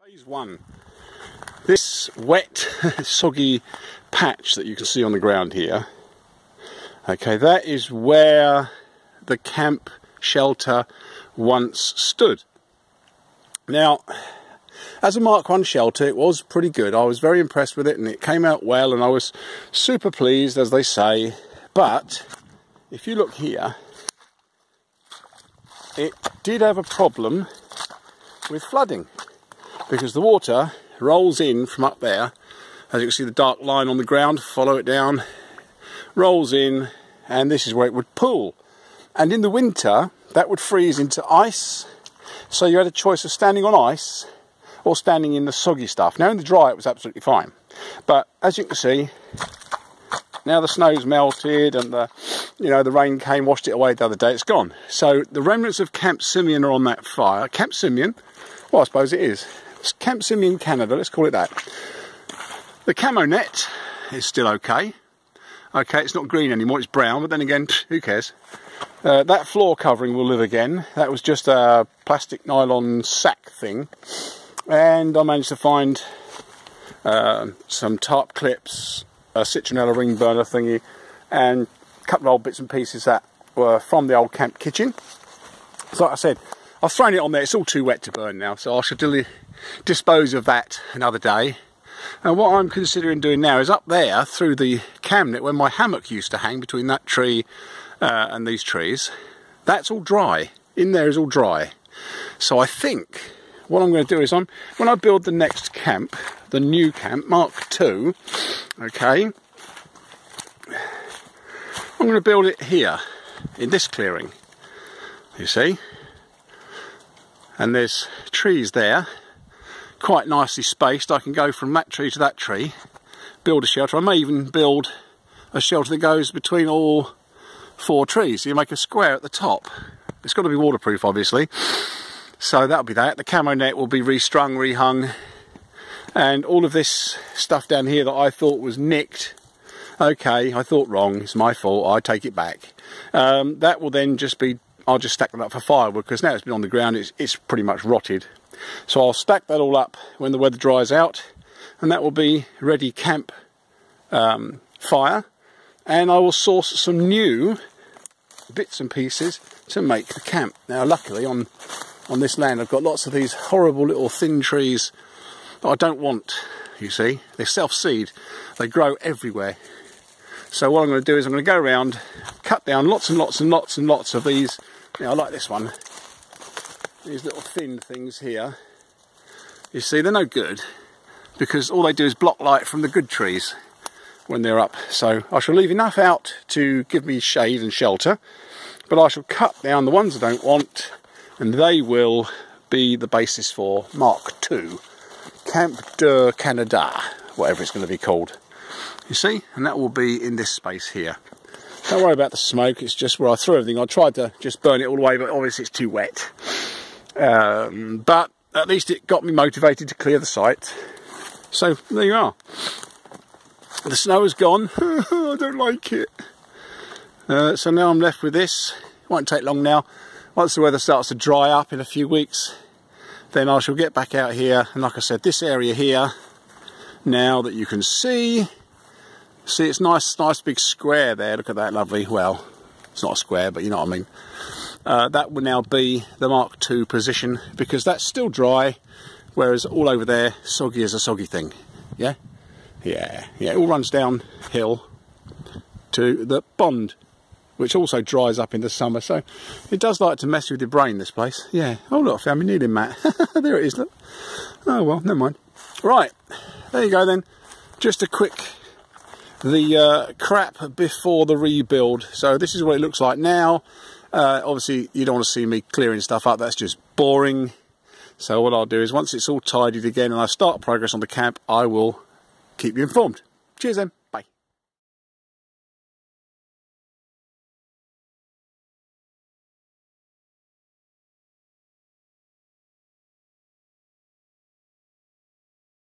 Phase one. This wet, soggy patch that you can see on the ground here, okay, that is where the camp shelter once stood. Now, as a Mark I shelter, it was pretty good. I was very impressed with it and it came out well and I was super pleased, as they say. But if you look here, it did have a problem with flooding, because the water rolls in from up there. As you can see, the dark line on the ground, follow it down, rolls in, and this is where it would pool. And in the winter, that would freeze into ice, so you had a choice of standing on ice or standing in the soggy stuff. Now in the dry it was absolutely fine, but as you can see, now the snow's melted and the rain came, washed it away the other day, it's gone. So the remnants of Camp Simeon are on that fire. Camp Simeon, well, I suppose it is. It's Camp Simeon, Canada, let's call it that. The camo net is still okay. Okay, it's not green anymore, it's brown, but then again, who cares? That floor covering will live again. That was just a plastic nylon sack thing. And I managed to find some tarp clips, a citronella ring burner thingy, and a couple of old bits and pieces that were from the old camp kitchen. So like I said, I've thrown it on there. It's all too wet to burn now, so I should dispose of that another day. And what I'm considering doing now is up there through the cam net where my hammock used to hang between that tree and these trees. That's all dry. In there is all dry. So I think what I'm going to do is when I build the next camp, the new camp, Mark II, okay, I'm going to build it here in this clearing, you see. And there's trees there, quite nicely spaced. I can go from that tree to that tree, build a shelter. I may even build a shelter that goes between all 4 trees. So you make a square at the top. It's got to be waterproof, obviously. So that'll be that. The camo net will be restrung, rehung. And all of this stuff down here that I thought was nicked, okay, I thought wrong, it's my fault, I take it back. That will then just be, I'll just stack that up for firewood, because now it's been on the ground, it's pretty much rotted. So I'll stack that all up when the weather dries out, and that will be ready camp fire. And I will source some new bits and pieces to make the camp. Now luckily on this land I've got lots of these horrible little thin trees that I don't want, you see. They self-seed, they grow everywhere. So what I'm going to do is I'm going to go around, cut down lots and lots and lots and lots of these. You know, I like this one. These little thin things here. You see, they're no good, because all they do is block light from the good trees when they're up. So I shall leave enough out to give me shade and shelter, but I shall cut down the ones I don't want, and they will be the basis for Mark II, Camp de Canada, whatever it's going to be called. You see, and that will be in this space here. Don't worry about the smoke, it's just where I threw everything. I tried to just burn it all away, but obviously it's too wet. But at least it got me motivated to clear the site. So there you are. The snow is gone. I don't like it. So now I'm left with this. It won't take long now. Once the weather starts to dry up in a few weeks, then I shall get back out here. And like I said, this area here, now that you can see it's nice big square there. Look at that, lovely. Well, it's not a square, but you know what I mean. That will now be the Mark II position, because that's still dry, whereas all over there, soggy as a soggy thing. Yeah? Yeah, it all runs downhill to the pond, which also dries up in the summer. So it does like to mess with your brain, this place. Yeah. Oh look, I found my needling mat. There it is, look. Oh well, never mind. Right, there you go then. Just a quick, the crap before the rebuild. So this is what it looks like now. Obviously you don't want to see me clearing stuff up, that's just boring. So what I'll do is once it's all tidied again and I start progress on the camp, I will keep you informed. Cheers then.